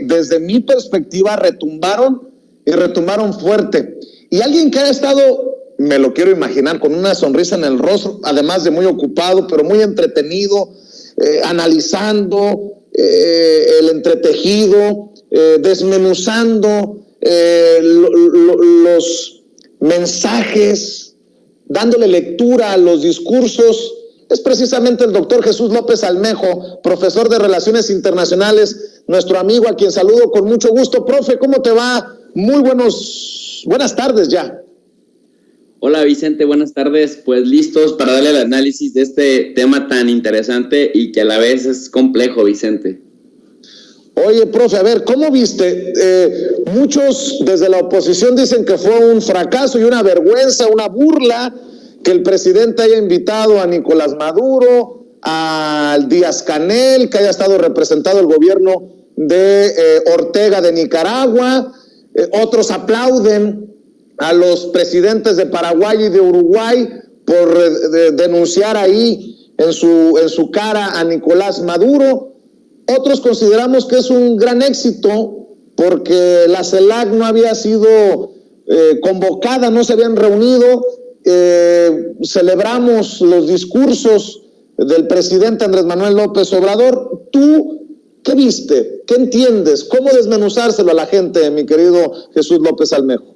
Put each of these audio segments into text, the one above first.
desde mi perspectiva retumbaron y retumbaron fuerte. Y alguien que ha estado, me lo quiero imaginar, con una sonrisa en el rostro, además de muy ocupado, pero muy entretenido, analizando el entretejido, desmenuzando los mensajes, dándole lectura a los discursos, es precisamente el doctor Jesús López Almejo, profesor de Relaciones Internacionales, nuestro amigo, a quien saludo con mucho gusto. Profe, ¿cómo te va? Muy buenas tardes ya. Hola Vicente, buenas tardes. Pues listos para darle el análisis de este tema tan interesante y que a la vez es complejo, Vicente. Oye, profe, a ver, ¿cómo viste? Muchos desde la oposición dicen que fue un fracaso y una vergüenza, una burla, que el presidente haya invitado a Nicolás Maduro, al Díaz-Canel, que haya estado representado el gobierno de Ortega de Nicaragua. Otros aplauden a los presidentes de Paraguay y de Uruguay por denunciar ahí en su cara a Nicolás Maduro. Otros consideramos que es un gran éxito porque la CELAC no había sido convocada, no se habían reunido. Celebramos los discursos del presidente Andrés Manuel López Obrador. ¿Tú qué viste? ¿Qué entiendes? ¿Cómo desmenuzárselo a la gente, mi querido Jesús López Almejo?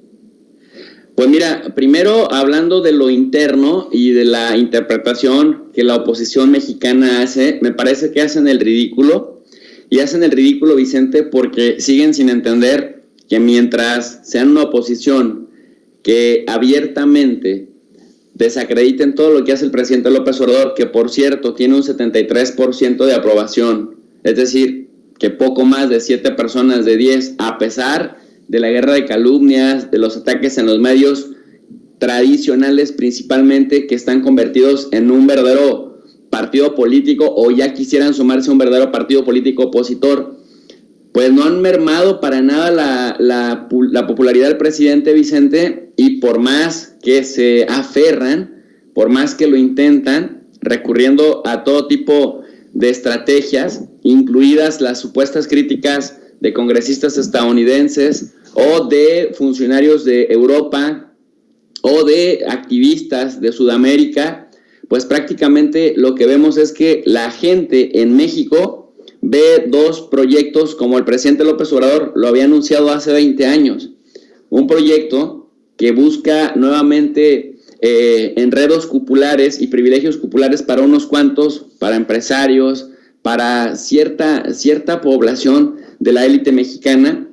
Pues mira, primero hablando de lo interno y de la interpretación que la oposición mexicana hace, me parece que hacen el ridículo, y hacen el ridículo, Vicente, porque siguen sin entender que mientras sean una oposición que abiertamente desacrediten todo lo que hace el presidente López Obrador, que por cierto tiene un 73% de aprobación, es decir, que poco más de 7 personas de 10, a pesar de la guerra de calumnias, de los ataques en los medios tradicionales principalmente, que están convertidos en un verdadero partido político o ya quisieran sumarse a un verdadero partido político opositor, pues no han mermado para nada la popularidad del presidente, Vicente, y por más que se aferran, por más que lo intentan, recurriendo a todo tipo de estrategias, incluidas las supuestas críticas de congresistas estadounidenses o de funcionarios de Europa o de activistas de Sudamérica, pues prácticamente lo que vemos es que la gente en México ve dos proyectos como el presidente López Obrador lo había anunciado hace 20 años. Un proyecto que busca nuevamente enredos cupulares y privilegios cupulares para unos cuantos, para empresarios, para cierta población de la élite mexicana.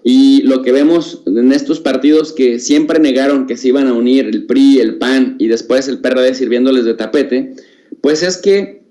Y lo que vemos en estos partidos que siempre negaron que se iban a unir, el PRI, el PAN y después el PRD sirviéndoles de tapete, pues es que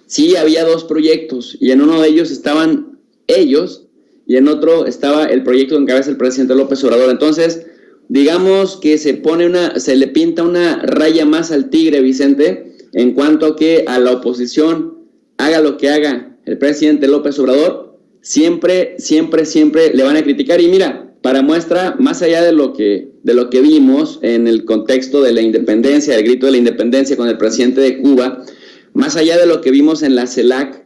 sí había dos proyectos y en uno de ellos estaban ellos y en otro estaba el proyecto que encabeza el presidente López Obrador. Entonces, digamos que se le pinta una raya más al tigre, Vicente, en cuanto a que a la oposición haga lo que haga el presidente López Obrador, siempre le van a criticar. Y mira, para muestra, más allá de lo que vimos en el contexto de la independencia, el grito de la independencia con el presidente de Cuba, más allá de lo que vimos en la CELAC,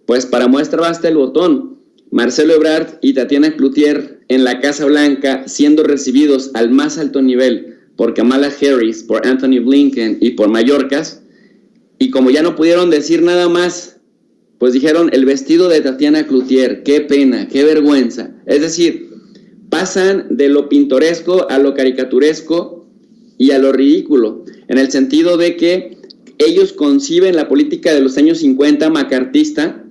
pues para muestra basta el botón. Marcelo Ebrard y Tatiana Cloutier en la Casa Blanca siendo recibidos al más alto nivel por Kamala Harris, por Anthony Blinken y por Mayorkas, y como ya no pudieron decir nada más, pues dijeron el vestido de Tatiana Cloutier, qué pena, qué vergüenza. Es decir, pasan de lo pintoresco a lo caricaturesco y a lo ridículo, en el sentido de que ellos conciben la política de los años 50 macartista,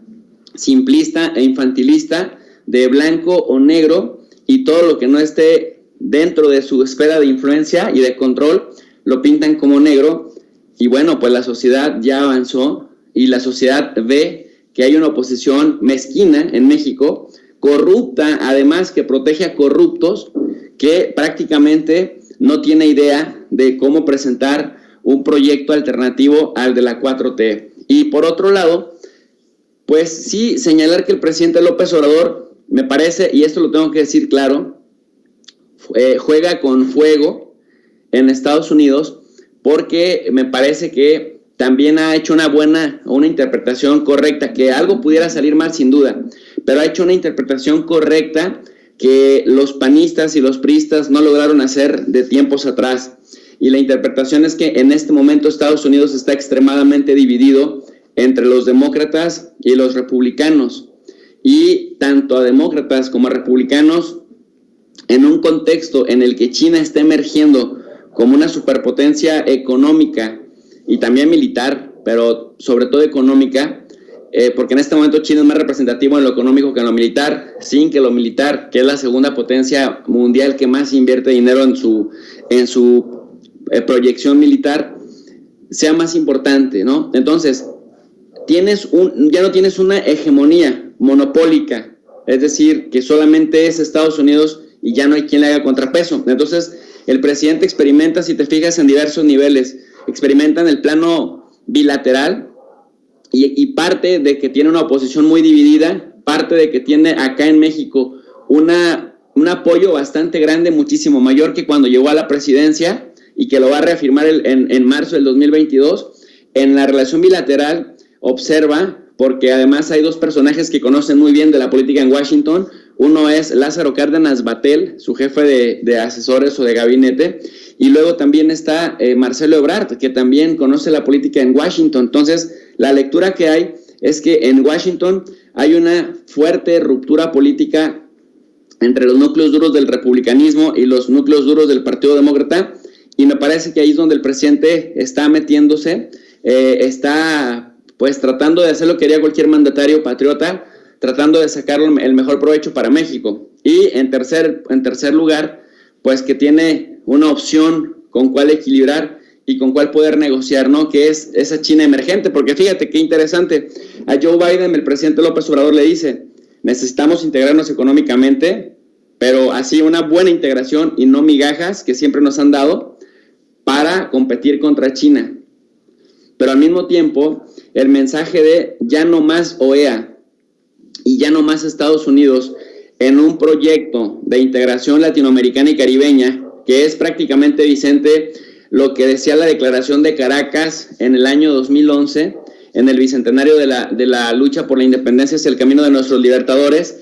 simplista e infantilista, de blanco o negro, y todo lo que no esté dentro de su esfera de influencia y de control lo pintan como negro. Y bueno, pues la sociedad ya avanzó y la sociedad ve que hay una oposición mezquina en México, corrupta, además que protege a corruptos, que prácticamente no tiene idea de cómo presentar un proyecto alternativo al de la 4T. Y por otro lado, pues sí, señalar que el presidente López Obrador, me parece, y esto lo tengo que decir claro, juega con fuego en Estados Unidos, porque me parece que también ha hecho una interpretación correcta, que algo pudiera salir mal sin duda, pero ha hecho una interpretación correcta que los panistas y los priistas no lograron hacer de tiempos atrás. Y la interpretación es que en este momento Estados Unidos está extremadamente dividido entre los demócratas y los republicanos. Y tanto a demócratas como a republicanos, en un contexto en el que China está emergiendo como una superpotencia económica y también militar, pero sobre todo económica, porque en este momento China es más representativo en lo económico que en lo militar, sin que lo militar, que es la segunda potencia mundial que más invierte dinero en su proyección militar, sea más importante, ¿no? Entonces, ya no tienes una hegemonía monopólica, es decir, que solamente es Estados Unidos y ya no hay quien le haga contrapeso. Entonces, el presidente experimenta, si te fijas, en diversos niveles. Experimenta en el plano bilateral y parte de que tiene una oposición muy dividida, parte de que tiene acá en México un apoyo bastante grande, muchísimo mayor que cuando llegó a la presidencia y que lo va a reafirmar en marzo del 2022. En la relación bilateral observa, porque además hay dos personajes que conocen muy bien de la política en Washington. Uno es Lázaro Cárdenas Battel, su jefe de asesores o de gabinete, y luego también está Marcelo Ebrard, que también conoce la política en Washington. Entonces, la lectura que hay es que en Washington hay una fuerte ruptura política entre los núcleos duros del republicanismo y los núcleos duros del Partido Demócrata, y me parece que ahí es donde el presidente está metiéndose, está pues tratando de hacer lo que haría cualquier mandatario patriota, tratando de sacar el mejor provecho para México. Y en tercer lugar, pues que tiene una opción con cuál equilibrar y con cuál poder negociar, ¿no? Que es esa China emergente, porque fíjate qué interesante, a Joe Biden el presidente López Obrador le dice, necesitamos integrarnos económicamente, pero así una buena integración y no migajas que siempre nos han dado para competir contra China. Pero al mismo tiempo, el mensaje de ya no más OEA y ya no más Estados Unidos en un proyecto de integración latinoamericana y caribeña, que es prácticamente, Vicente, lo que decía la Declaración de Caracas en el año 2011, en el bicentenario de la lucha por la independencia hacia el camino de nuestros libertadores.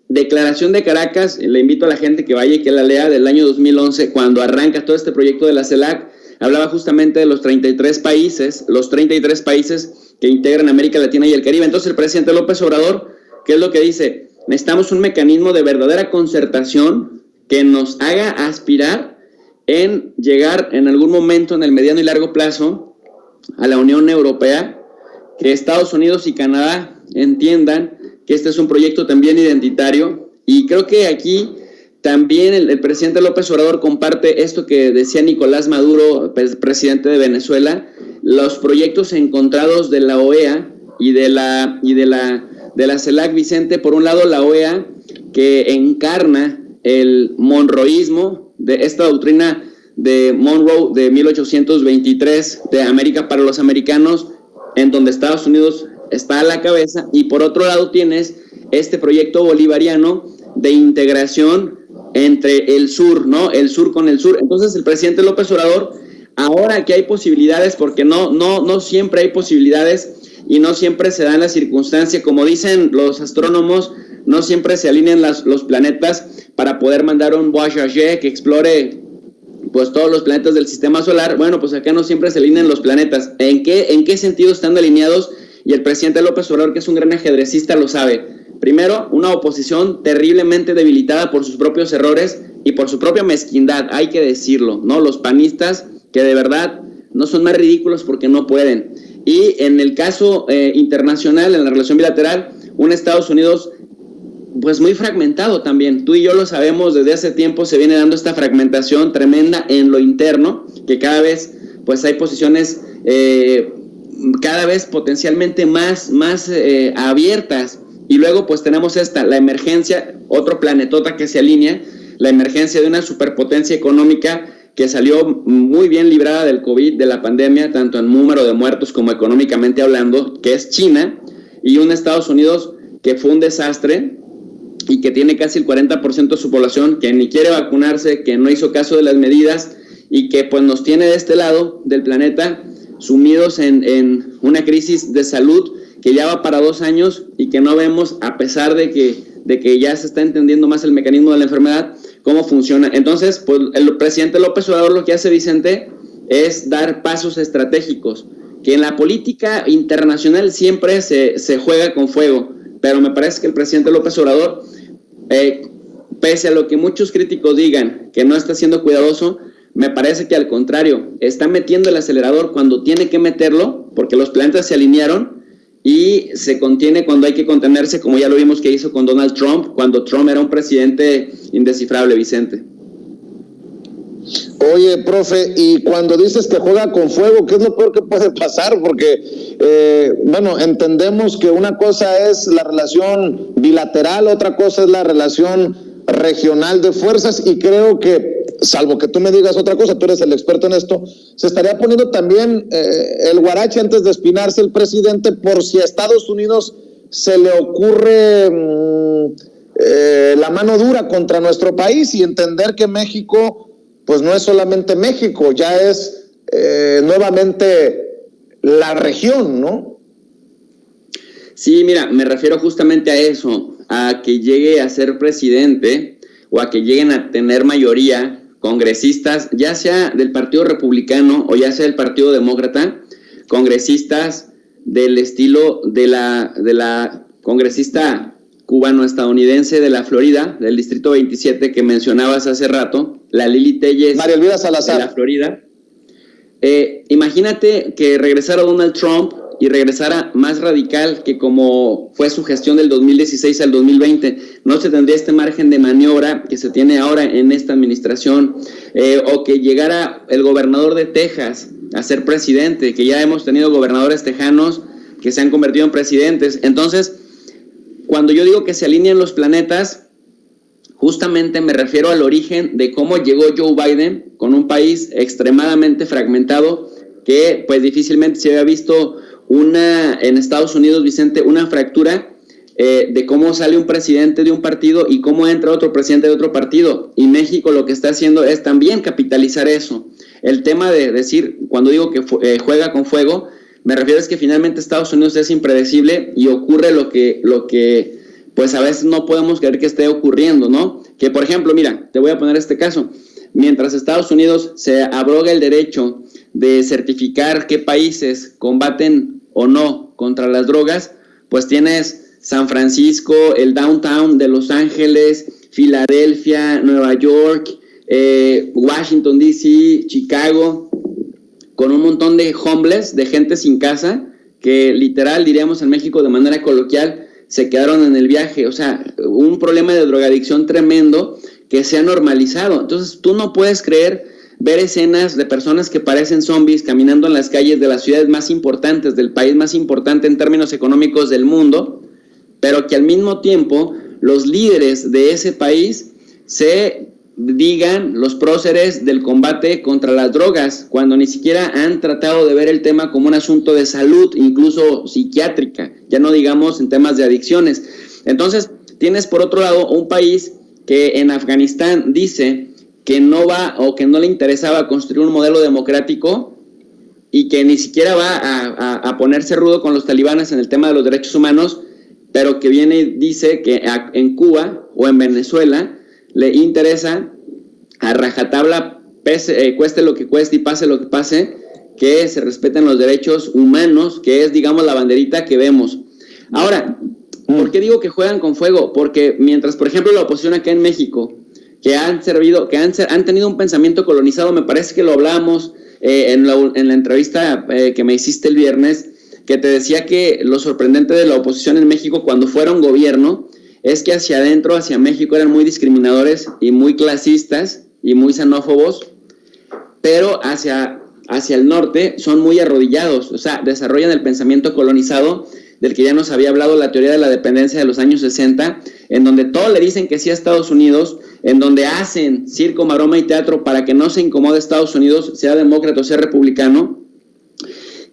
Declaración de Caracas, le invito a la gente que vaya y que la lea, del año 2011, cuando arranca todo este proyecto de la CELAC, hablaba justamente de los 33 países que integran América Latina y el Caribe. Entonces el presidente López Obrador, ¿qué es lo que dice? Necesitamos un mecanismo de verdadera concertación que nos haga aspirar en llegar en algún momento en el mediano y largo plazo a la Unión Europea, que Estados Unidos y Canadá entiendan que este es un proyecto también identitario. Y creo que aquí también el presidente López Obrador comparte esto que decía Nicolás Maduro, presidente de Venezuela, los proyectos encontrados de la OEA y de la CELAC, Vicente. Por un lado, la OEA, que encarna el monroísmo, de esta doctrina de Monroe de 1823, de América para los americanos, en donde Estados Unidos está a la cabeza, y por otro lado tienes este proyecto bolivariano de integración entre el sur, ¿no? El sur con el sur. Entonces el presidente López Obrador, ahora que hay posibilidades, porque no siempre hay posibilidades y no siempre se dan las circunstancias, como dicen los astrónomos, no siempre se alinean los planetas para poder mandar un Voyager que explore pues todos los planetas del sistema solar. Bueno, pues acá no siempre se alinean los planetas. ¿En qué sentido están alineados? Y el presidente López Obrador, que es un gran ajedrecista, lo sabe. Primero, una oposición terriblemente debilitada por sus propios errores y por su propia mezquindad, hay que decirlo, ¿no? Los panistas que de verdad no son más ridículos porque no pueden. Y en el caso internacional, en la relación bilateral, un Estados Unidos pues muy fragmentado también. Tú y yo lo sabemos, desde hace tiempo se viene dando esta fragmentación tremenda en lo interno, que cada vez pues hay posiciones cada vez potencialmente más abiertas. Y luego pues tenemos la emergencia, otro planetota que se alinea, la emergencia de una superpotencia económica que salió muy bien librada del COVID, de la pandemia, tanto en número de muertos como económicamente hablando, que es China, y un Estados Unidos que fue un desastre y que tiene casi el 40% de su población que ni quiere vacunarse, que no hizo caso de las medidas y que pues nos tiene de este lado del planeta sumidos en una crisis de salud que ya va para 2 años y que no vemos, a pesar de que de que ya se está entendiendo más el mecanismo de la enfermedad, cómo funciona. Entonces, pues el presidente López Obrador lo que hace, Vicente, es dar pasos estratégicos, que en la política internacional siempre se juega con fuego, pero me parece que el presidente López Obrador, pese a lo que muchos críticos digan, que no está siendo cuidadoso, me parece que al contrario, está metiendo el acelerador cuando tiene que meterlo, porque los planetas se alinearon, y se contiene cuando hay que contenerse, como ya lo vimos que hizo con Donald Trump, cuando Trump era un presidente indescifrable, Vicente. Oye, profe, y cuando dices que juega con fuego, ¿qué es lo peor que puede pasar? Porque, bueno, entendemos que una cosa es la relación bilateral, otra cosa es la relación regional de fuerzas, y creo que, salvo que tú me digas otra cosa, tú eres el experto en esto, se estaría poniendo también el guarache antes de espinarse el presidente, por si a Estados Unidos se le ocurre la mano dura contra nuestro país, y entender que México pues no es solamente México, ya es nuevamente la región, ¿no? Sí, mira, me refiero justamente a eso, a que llegue a ser presidente o a que lleguen a tener mayoría congresistas, ya sea del Partido Republicano o ya sea del Partido Demócrata, congresistas del estilo de la congresista cubano-estadounidense de la Florida, del Distrito 27 que mencionabas hace rato, la Lili Telles, María Elvira Salazar, de la Florida. Imagínate que regresara Donald Trump y regresara más radical que como fue su gestión del 2016 al 2020. No se tendría este margen de maniobra que se tiene ahora en esta administración, o que llegara el gobernador de Texas a ser presidente, que ya hemos tenido gobernadores tejanos que se han convertido en presidentes. Entonces, cuando yo digo que se alinean los planetas, justamente me refiero al origen de cómo llegó Joe Biden con un país extremadamente fragmentado, que pues difícilmente se había visto en Estados Unidos, Vicente, una fractura de cómo sale un presidente de un partido y cómo entra otro presidente de otro partido. Y México lo que está haciendo es también capitalizar eso. El tema de decir, cuando digo que juega con fuego, me refiero es que finalmente Estados Unidos es impredecible y ocurre lo que pues a veces no podemos creer que esté ocurriendo, ¿no? Que por ejemplo, mira, te voy a poner este caso. Mientras Estados Unidos se abroga el derecho de certificar qué países combaten o no contra las drogas, pues tienes San Francisco, el downtown de Los Ángeles, Filadelfia, Nueva York, Washington D.C., Chicago, con un montón de homeless, de gente sin casa, que literal, diríamos en México de manera coloquial, se quedaron en el viaje. O sea, un problema de drogadicción tremendo que se ha normalizado. Entonces, tú no puedes ver escenas de personas que parecen zombies caminando en las calles de las ciudades más importantes, del país más importante en términos económicos del mundo, pero que al mismo tiempo los líderes de ese país se digan los próceres del combate contra las drogas, cuando ni siquiera han tratado de ver el tema como un asunto de salud, incluso psiquiátrica, ya no digamos en temas de adicciones. Entonces, tienes por otro lado un país que en Afganistán dice que no va o que no le interesaba construir un modelo democrático y que ni siquiera va a ponerse rudo con los talibanes en el tema de los derechos humanos, pero que viene y dice que en Cuba o en Venezuela le interesa a rajatabla, cueste lo que cueste y pase lo que pase, que se respeten los derechos humanos, que es, digamos, la banderita que vemos. Ahora, ¿por qué digo que juegan con fuego? Porque mientras, por ejemplo, la oposición acá en México, que han tenido un pensamiento colonizado, me parece que lo hablábamos en la entrevista que me hiciste el viernes, que te decía que lo sorprendente de la oposición en México cuando fueron gobierno es que hacia adentro, hacia México, eran muy discriminadores y muy clasistas y muy xenófobos, pero hacia el norte son muy arrodillados, o sea, desarrollan el pensamiento colonizado del que ya nos había hablado la teoría de la dependencia de los años 60, en donde todo le dicen que sí a Estados Unidos, en donde hacen circo, maroma y teatro para que no se incomode Estados Unidos, sea demócrata o sea republicano,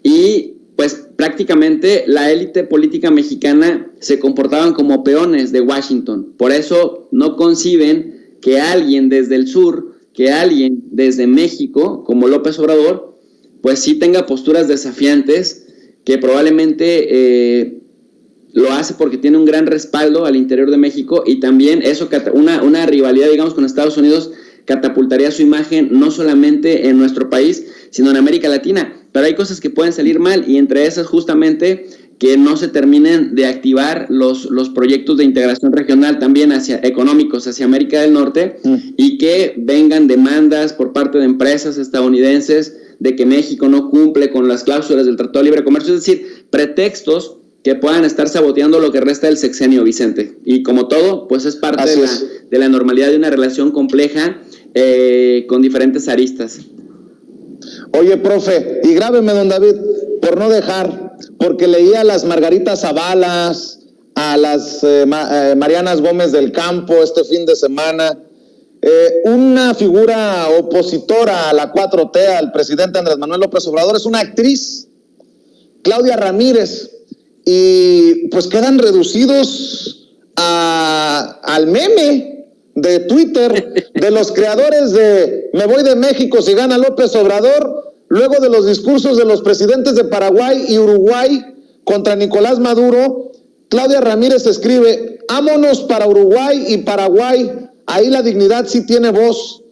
y pues prácticamente la élite política mexicana se comportaban como peones de Washington. Por eso no conciben que alguien desde el sur, que alguien desde México, como López Obrador, pues sí tenga posturas desafiantes que probablemente lo hace porque tiene un gran respaldo al interior de México, y también eso, una rivalidad, digamos, con Estados Unidos catapultaría su imagen no solamente en nuestro país, sino en América Latina. Pero hay cosas que pueden salir mal, y entre esas justamente que no se terminen de activar los proyectos de integración regional también económicos hacia América del Norte, y que vengan demandas por parte de empresas estadounidenses de que México no cumple con las cláusulas del Tratado de Libre Comercio, es decir, pretextos que puedan estar saboteando lo que resta del sexenio, Vicente. Y como todo, pues es parte de la normalidad de una relación compleja con diferentes aristas. Oye, profe, y grábeme, don David, por no dejar, porque leía a las Margaritas Zabalas, a las Marianas Gómez del Campo este fin de semana, una figura opositora a la 4T, al presidente Andrés Manuel López Obrador, es una actriz, Claudia Ramírez, y pues quedan reducidos al meme de Twitter de los creadores de Me voy de México si gana López Obrador, luego de los discursos de los presidentes de Paraguay y Uruguay contra Nicolás Maduro. Claudia Ramírez escribe: ámonos para Uruguay y Paraguay, ahí la dignidad sí tiene voz.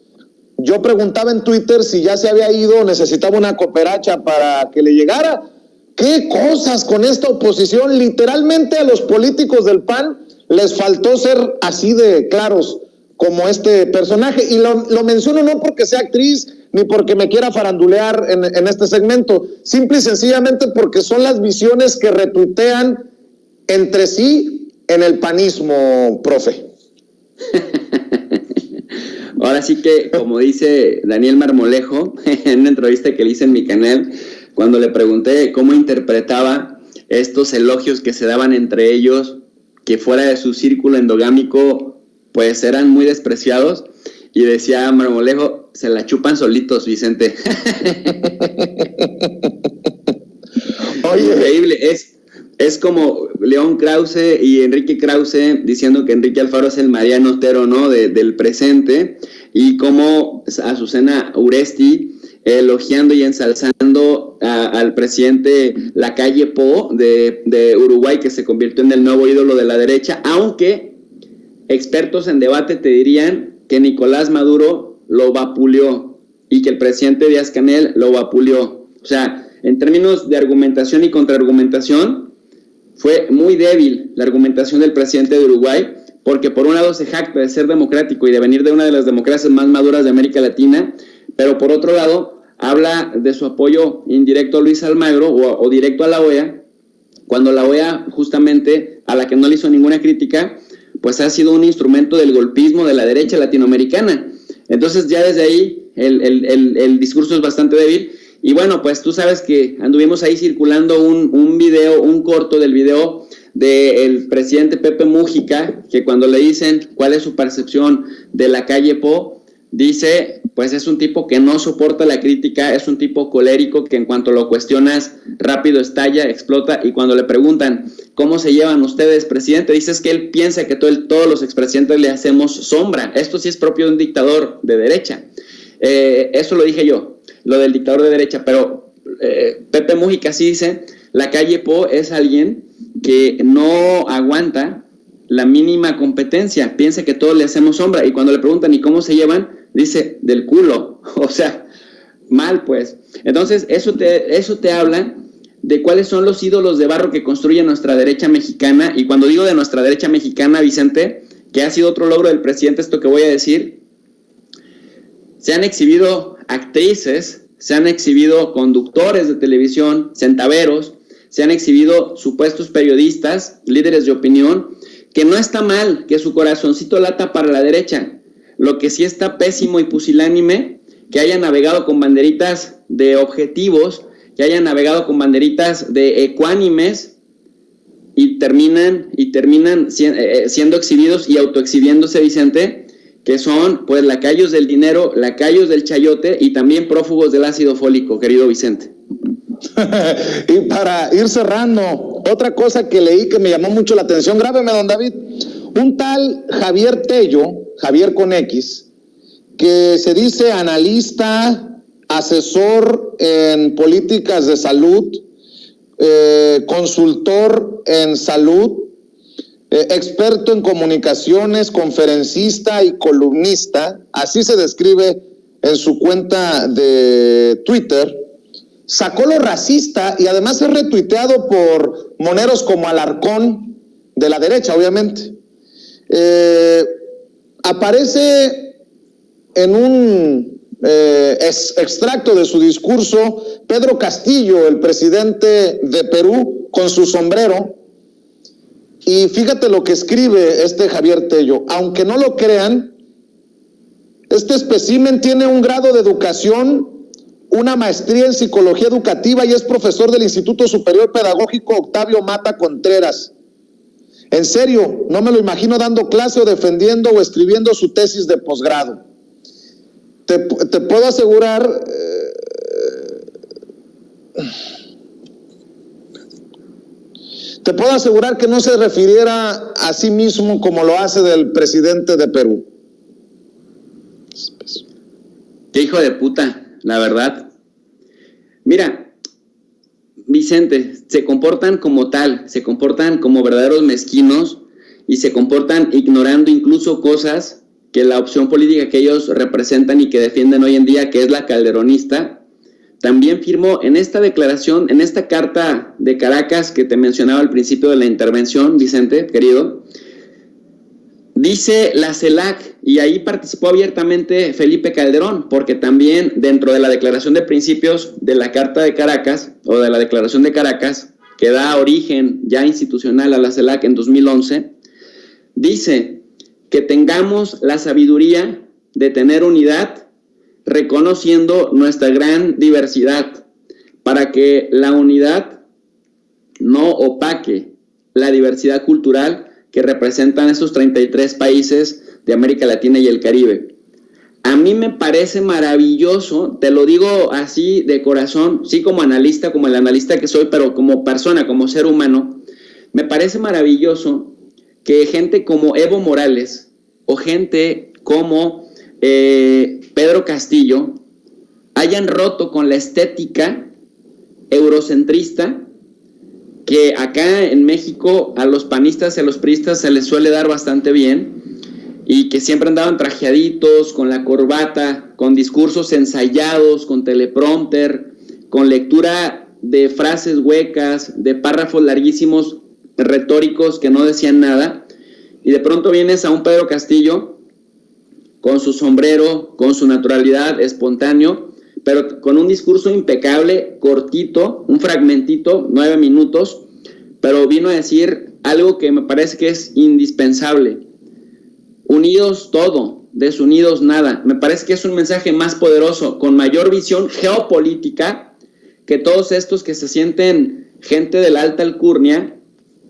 Yo preguntaba en Twitter si ya se había ido o necesitaba una cooperacha para que le llegara. ¿Qué cosas con esta oposición? Literalmente a los políticos del PAN les faltó ser así de claros como este personaje. Y lo menciono no porque sea actriz ni porque me quiera farandulear en este segmento, simple y sencillamente porque son las visiones que retuitean entre sí en el panismo, profe. Ahora sí que, como dice Daniel Marmolejo en una entrevista que le hice en mi canal, cuando le pregunté cómo interpretaba estos elogios que se daban entre ellos, que fuera de su círculo endogámico, pues eran muy despreciados, y decía Marmolejo: se la chupan solitos, Vicente. Oye, increíble, es como León Krause y Enrique Krause diciendo que Enrique Alfaro es el Mariano Otero, ¿no?, del presente, y como Azucena Uresti elogiando y ensalzando al presidente Lacalle Pou de Uruguay, que se convirtió en el nuevo ídolo de la derecha, aunque expertos en debate te dirían que Nicolás Maduro lo vapuleó y que el presidente Díaz-Canel lo vapuleó. O sea, en términos de argumentación y contraargumentación, fue muy débil la argumentación del presidente de Uruguay, porque por un lado se jacta de ser democrático y de venir de una de las democracias más maduras de América Latina, pero por otro lado habla de su apoyo indirecto a Luis Almagro o directo a la OEA, cuando la OEA, justamente, a la que no le hizo ninguna crítica, pues ha sido un instrumento del golpismo de la derecha latinoamericana. Entonces ya desde ahí el discurso es bastante débil. Y bueno, pues tú sabes que anduvimos ahí circulando un video, un corto del video del presidente Pepe Mújica, que cuando le dicen cuál es su percepción de Lacalle Pou, dice, pues es un tipo que no soporta la crítica, es un tipo colérico que en cuanto lo cuestionas rápido estalla, explota, y cuando le preguntan ¿cómo se llevan ustedes, presidente?, dice que él piensa que todos los expresidentes le hacemos sombra. Esto sí es propio de un dictador de derecha. Eso lo dije yo, lo del dictador de derecha, pero Pepe Mújica sí dice: Lacalle Pou es alguien que no aguanta la mínima competencia, piensa que todos le hacemos sombra, y cuando le preguntan ¿y cómo se llevan?, dice: del culo. O sea, mal pues. Entonces eso te habla de cuáles son los ídolos de barro que construye nuestra derecha mexicana. Y cuando digo de nuestra derecha mexicana, Vicente, que ha sido otro logro del presidente, esto que voy a decir, se han exhibido actrices, se han exhibido conductores de televisión, centaveros, se han exhibido supuestos periodistas, líderes de opinión, que no está mal que su corazoncito lata para la derecha. Lo que sí está pésimo y pusilánime, que hayan navegado con banderitas de objetivos, que hayan navegado con banderitas de ecuánimes y terminan siendo exhibidos y autoexhibiéndose, Vicente, que son pues lacayos del dinero, lacayos del chayote y también prófugos del ácido fólico, querido Vicente. Y para ir cerrando, otra cosa que leí que me llamó mucho la atención, grábeme, don David, un tal Javier Tello, Javier con X, que se dice analista, asesor en políticas de salud, consultor en salud, experto en comunicaciones, conferencista y columnista, así se describe en su cuenta de Twitter, sacó lo racista y además es retuiteado por moneros como Alarcón, de la derecha, obviamente. Aparece en un extracto de su discurso Pedro Castillo, el presidente de Perú, con su sombrero. Y fíjate lo que escribe Javier Tello. Aunque no lo crean, este espécimen tiene un grado de educación, una maestría en psicología educativa y es profesor del Instituto Superior Pedagógico Octavio Mata Contreras. En serio, no me lo imagino dando clase o defendiendo o escribiendo su tesis de posgrado. Te puedo asegurar que no se refiriera a sí mismo como lo hace del presidente de Perú. Qué hijo de puta, la verdad. Mira, Vicente, se comportan como tal, se comportan como verdaderos mezquinos y se comportan ignorando incluso cosas que la opción política que ellos representan y que defienden hoy en día, que es la calderonista, también firmó en esta declaración, en esta carta de Caracas que te mencionaba al principio de la intervención, Vicente, querido. Dice la CELAC, y ahí participó abiertamente Felipe Calderón, porque también dentro de la declaración de principios de la Carta de Caracas, o de la Declaración de Caracas, que da origen ya institucional a la CELAC en 2011, dice que tengamos la sabiduría de tener unidad, reconociendo nuestra gran diversidad, para que la unidad no opaque la diversidad cultural que representan esos 33 países de América Latina y el Caribe. A mí me parece maravilloso, te lo digo así de corazón, sí como analista, como el analista que soy, pero como persona, como ser humano, me parece maravilloso que gente como Evo Morales o gente como Pedro Castillo hayan roto con la estética eurocentrista que acá en México a los panistas y a los priistas se les suele dar bastante bien, y que siempre andaban trajeaditos, con la corbata, con discursos ensayados, con teleprompter, con lectura de frases huecas, de párrafos larguísimos, retóricos que no decían nada, y de pronto vienes a un Pedro Castillo con su sombrero, con su naturalidad, espontáneo, pero con un discurso impecable, cortito, un fragmentito, 9 minutos, pero vino a decir algo que me parece que es indispensable. Unidos todo, desunidos nada. Me parece que es un mensaje más poderoso, con mayor visión geopolítica, que todos estos que se sienten gente de la alta alcurnia,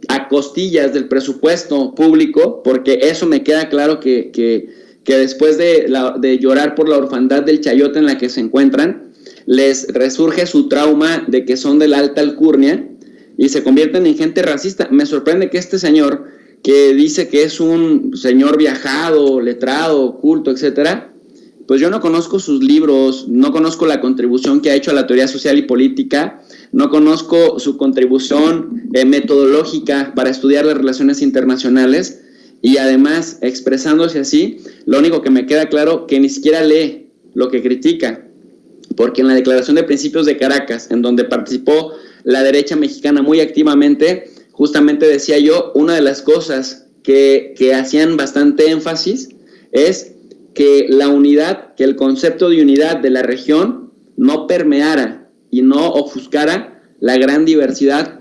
a costillas del presupuesto público, porque eso me queda claro que después de llorar por la orfandad del chayote en la que se encuentran, les resurge su trauma de que son de la alta alcurnia y se convierten en gente racista. Me sorprende que este señor, que dice que es un señor viajado, letrado, culto, etcétera, pues yo no conozco sus libros, no conozco la contribución que ha hecho a la teoría social y política, no conozco su contribución metodológica para estudiar las relaciones internacionales, y además, expresándose así, lo único que me queda claro que ni siquiera lee lo que critica, porque en la Declaración de Principios de Caracas, en donde participó la derecha mexicana muy activamente, justamente decía yo, una de las cosas que hacían bastante énfasis es que la unidad, que el concepto de unidad de la región no permeara y no ofuscara la gran diversidad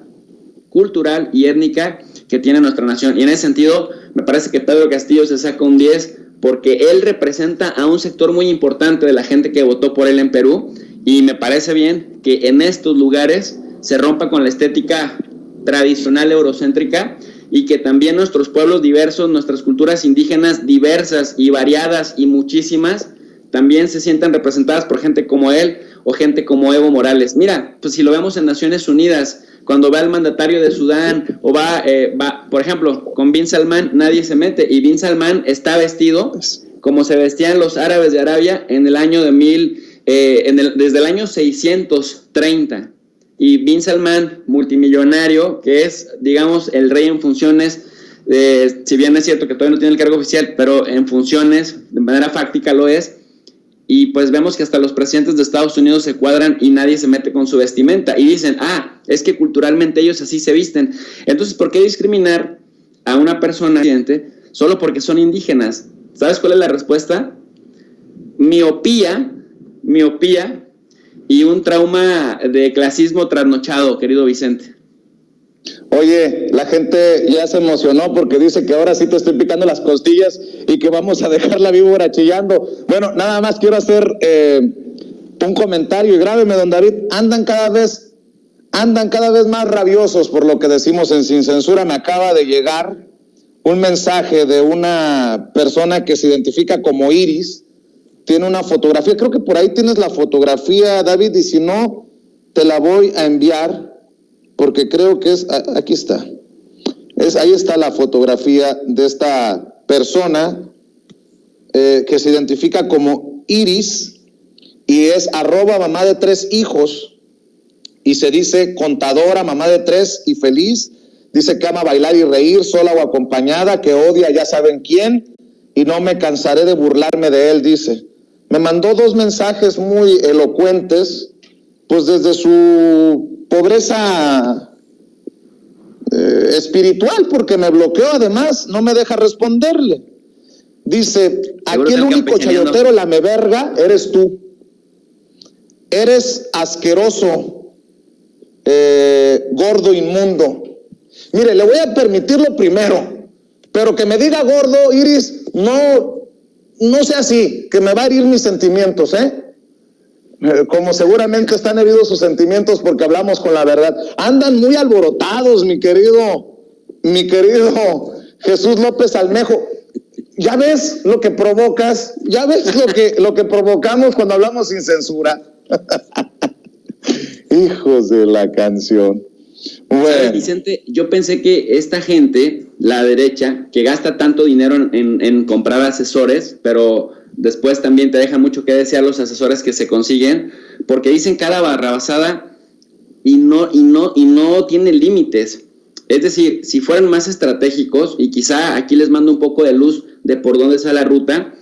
cultural y étnica que tiene nuestra nación. Y en ese sentido, me parece que Pedro Castillo se saca un 10 porque él representa a un sector muy importante de la gente que votó por él en Perú, y me parece bien que en estos lugares se rompa con la estética tradicional eurocéntrica y que también nuestros pueblos diversos, nuestras culturas indígenas diversas y variadas y muchísimas, también se sientan representadas por gente como él o gente como Evo Morales. Mira, pues si lo vemos en Naciones Unidas, cuando va el mandatario de Sudán o va, por ejemplo, con Bin Salman, nadie se mete, y Bin Salman está vestido como se vestían los árabes de Arabia en el año desde el año 630, y Bin Salman, multimillonario, que es, digamos, el rey en funciones, si bien es cierto que todavía no tiene el cargo oficial, pero en funciones, de manera fáctica lo es, y pues vemos que hasta los presidentes de Estados Unidos se cuadran y nadie se mete con su vestimenta, y dicen, es que culturalmente ellos así se visten. Entonces, ¿por qué discriminar a una persona solo porque son indígenas? ¿Sabes cuál es la respuesta? Miopía y un trauma de clasismo trasnochado, querido Vicente. Oye, la gente ya se emocionó porque dice que ahora sí te estoy picando las costillas y que vamos a dejar la víbora chillando. Bueno, nada más quiero hacer un comentario y grábeme, don David. Andan cada vez más rabiosos por lo que decimos en Sin Censura. Me acaba de llegar un mensaje de una persona que se identifica como Iris. Tiene una fotografía, creo que por ahí tienes la fotografía, David, y si no, te la voy a enviar, porque creo que aquí está. Ahí está la fotografía de esta persona que se identifica como Iris y es @mamá de 3 hijos y se dice contadora, mamá de 3 y feliz. Dice que ama bailar y reír, sola o acompañada, que odia ya saben quién y no me cansaré de burlarme de él, dice. Me mandó 2 mensajes muy elocuentes, pues desde su pobreza espiritual, porque me bloqueó además, no me deja responderle. Dice, aquí el único chayotero lameverga eres tú. Eres asqueroso, gordo, inmundo. Mire, le voy a permitir lo primero, pero que me diga gordo, Iris, no sea así, que me va a herir mis sentimientos, como seguramente están heridos sus sentimientos porque hablamos con la verdad. Andan muy alborotados, mi querido Jesús López Almejo. Ya ves lo que provocas, ya ves lo que provocamos cuando hablamos sin censura. Hijos de la canción. Bueno. Vicente, yo pensé que esta gente, la derecha, que gasta tanto dinero en comprar asesores, pero después también te deja mucho que desear los asesores que se consiguen, porque dicen cada barrabasada y no tienen límites. Es decir, si fueran más estratégicos, y quizá aquí les mando un poco de luz de por dónde está la ruta,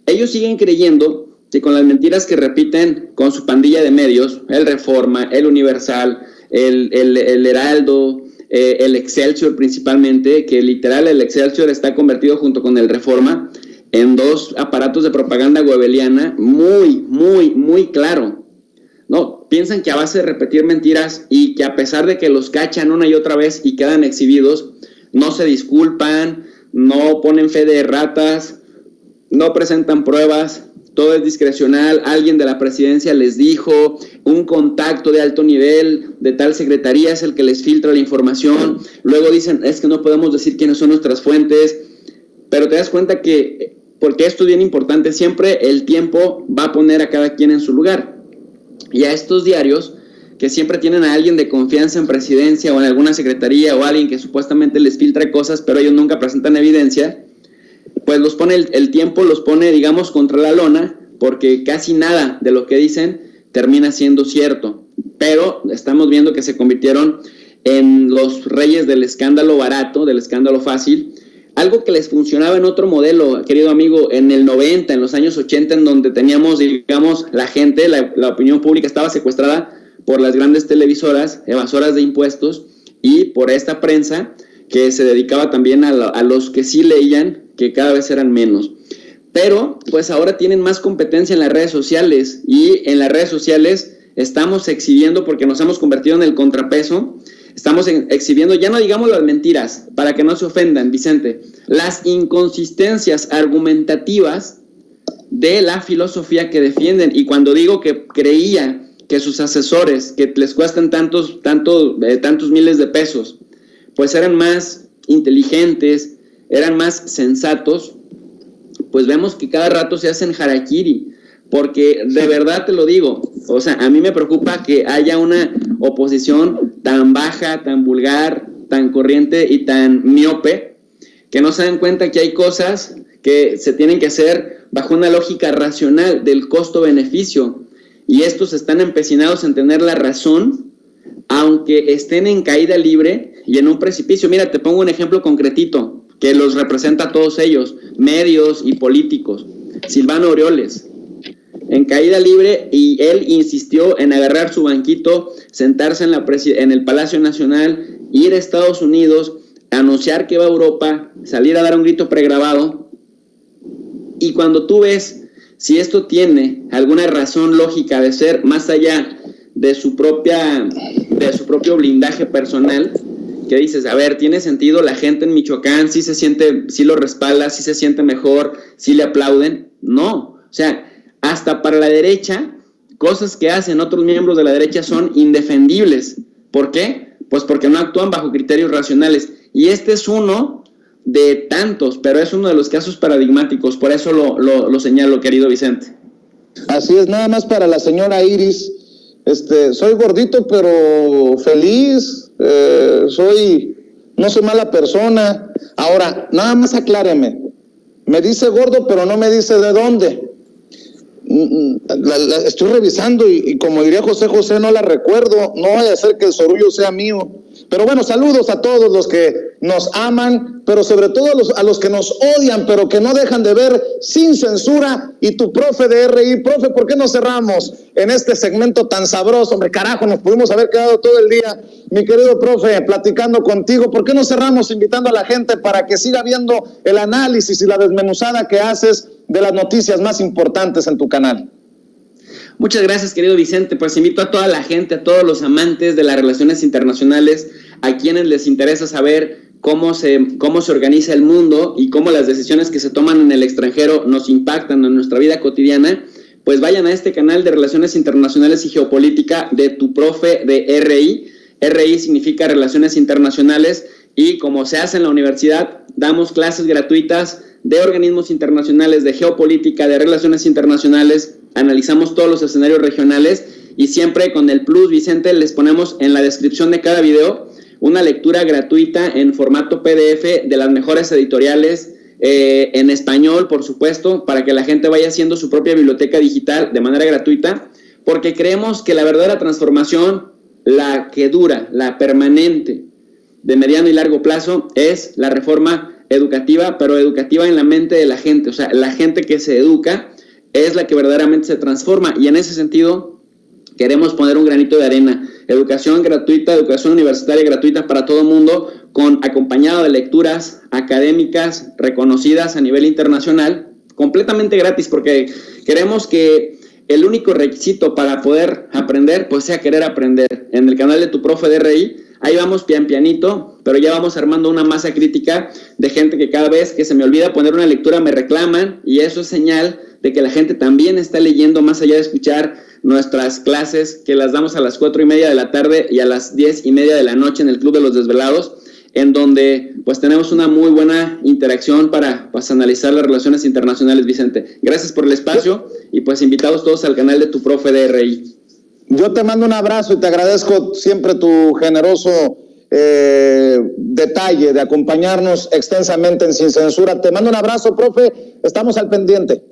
ellos siguen creyendo que con las mentiras que repiten con su pandilla de medios, el Reforma, el Universal, el Heraldo, el Excelsior principalmente, que literal el Excelsior está convertido junto con el Reforma en 2 aparatos de propaganda goebbeliana muy claro, ¿no? Piensan que a base de repetir mentiras y que a pesar de que los cachan una y otra vez y quedan exhibidos, no se disculpan, no ponen fe de ratas, no presentan pruebas, todo es discrecional, alguien de la presidencia les dijo, un contacto de alto nivel de tal secretaría es el que les filtra la información, luego dicen, es que no podemos decir quiénes son nuestras fuentes, pero te das cuenta que, porque esto es bien importante, siempre el tiempo va a poner a cada quien en su lugar, y a estos diarios, que siempre tienen a alguien de confianza en presidencia o en alguna secretaría o alguien que supuestamente les filtra cosas, pero ellos nunca presentan evidencia, pues los pone el tiempo, los pone, digamos, contra la lona, porque casi nada de lo que dicen termina siendo cierto. Pero estamos viendo que se convirtieron en los reyes del escándalo barato, del escándalo fácil. Algo que les funcionaba en otro modelo, querido amigo, en el 90, en los años 80, en donde teníamos, digamos, la gente, la opinión pública estaba secuestrada por las grandes televisoras, evasoras de impuestos, y por esta prensa que se dedicaba también a los que sí leían, que cada vez eran menos. Pero pues ahora tienen más competencia en las redes sociales, y en las redes sociales estamos exhibiendo, porque nos hemos convertido en el contrapeso, estamos exhibiendo, ya no digamos las mentiras, para que no se ofendan, Vicente, las inconsistencias argumentativas de la filosofía que defienden. Y cuando digo que creía que sus asesores, que les cuestan tantos miles de pesos, pues eran más inteligentes, eran más sensatos, pues vemos que cada rato se hacen harakiri, porque de verdad te lo digo, o sea, a mí me preocupa que haya una oposición tan baja, tan vulgar, tan corriente y tan miope, que no se dan cuenta que hay cosas que se tienen que hacer bajo una lógica racional del costo-beneficio, y estos están empecinados en tener la razón, aunque estén en caída libre y en un precipicio. Mira, te pongo un ejemplo concretito que los representa a todos ellos, medios y políticos. Silvano Aureoles, en caída libre, y él insistió en agarrar su banquito, sentarse en el Palacio Nacional, ir a Estados Unidos, anunciar que va a Europa, salir a dar un grito pregrabado. Y cuando tú ves si esto tiene alguna razón lógica de ser más allá de su propio blindaje personal, que dices, a ver, tiene sentido, la gente en Michoacán sí se siente, sí lo respalda, sí se siente mejor, sí le aplauden. No, o sea, hasta para la derecha, cosas que hacen otros miembros de la derecha son indefendibles. ¿Por qué? Pues porque no actúan bajo criterios racionales. Y este es uno de tantos, pero es uno de los casos paradigmáticos. Por eso lo señalo, querido Vicente. Así es, nada más para la señora Iris. Soy gordito, pero feliz. No soy mala persona. Ahora, nada más acláreme. Me dice gordo, pero no me dice de dónde. La estoy revisando y como diría José José, no la recuerdo. No vaya a ser que el sorullo sea mío. Pero bueno, saludos a todos los que nos aman, pero sobre todo a los que nos odian, pero que no dejan de ver Sin Censura. Y tu profe de RI, profe, ¿por qué no cerramos en este segmento tan sabroso? Hombre, carajo, nos pudimos haber quedado todo el día, mi querido profe, platicando contigo. ¿Por qué no cerramos invitando a la gente para que siga viendo el análisis y la desmenuzada que haces de las noticias más importantes en tu canal? Muchas gracias, querido Vicente. Pues invito a toda la gente, a todos los amantes de las relaciones internacionales, a quienes les interesa saber cómo se organiza el mundo y cómo las decisiones que se toman en el extranjero nos impactan en nuestra vida cotidiana, pues vayan a este canal de Relaciones Internacionales y Geopolítica de tu profe de RI. RI significa Relaciones Internacionales, y como se hace en la universidad, damos clases gratuitas de organismos internacionales, de geopolítica, de relaciones internacionales, analizamos todos los escenarios regionales, y siempre con el plus, Vicente, les ponemos en la descripción de cada video una lectura gratuita en formato PDF de las mejores editoriales, en español, por supuesto, para que la gente vaya haciendo su propia biblioteca digital de manera gratuita, porque creemos que la verdadera transformación, la que dura, la permanente, de mediano y largo plazo, es la reforma educativa, pero educativa en la mente de la gente. O sea, la gente que se educa es la que verdaderamente se transforma, y en ese sentido queremos poner un granito de arena. Educación gratuita, educación universitaria gratuita para todo el mundo, acompañado de lecturas académicas reconocidas a nivel internacional, completamente gratis, porque queremos que el único requisito para poder aprender, pues sea querer aprender. En el canal de tu profe de RI, ahí vamos pianito, pero ya vamos armando una masa crítica de gente que cada vez que se me olvida poner una lectura me reclaman, y eso es señal de que la gente también está leyendo, más allá de escuchar nuestras clases que las damos a las 4:30 de la tarde y a las 10:30 de la noche en el Club de los Desvelados, en donde pues tenemos una muy buena interacción para pues analizar las relaciones internacionales, Vicente. Gracias por el espacio, y pues invitados todos al canal de tu profe de RI. Yo te mando un abrazo y te agradezco siempre tu generoso detalle de acompañarnos extensamente en Sin Censura. Te mando un abrazo, profe, estamos al pendiente.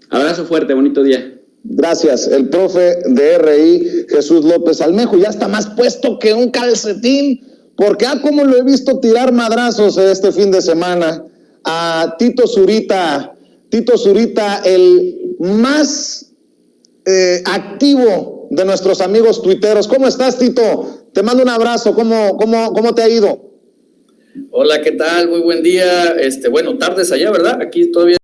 Abrazo fuerte, bonito día. Gracias, el profe de RI, Jesús López Almejo, ya está más puesto que un calcetín, porque como lo he visto tirar madrazos este fin de semana a Tito Zurita, el más activo de nuestros amigos tuiteros. ¿Cómo estás, Tito? Te mando un abrazo. ¿Cómo te ha ido? Hola, ¿qué tal? Muy buen día. Bueno, tardes allá, ¿verdad? Aquí todavía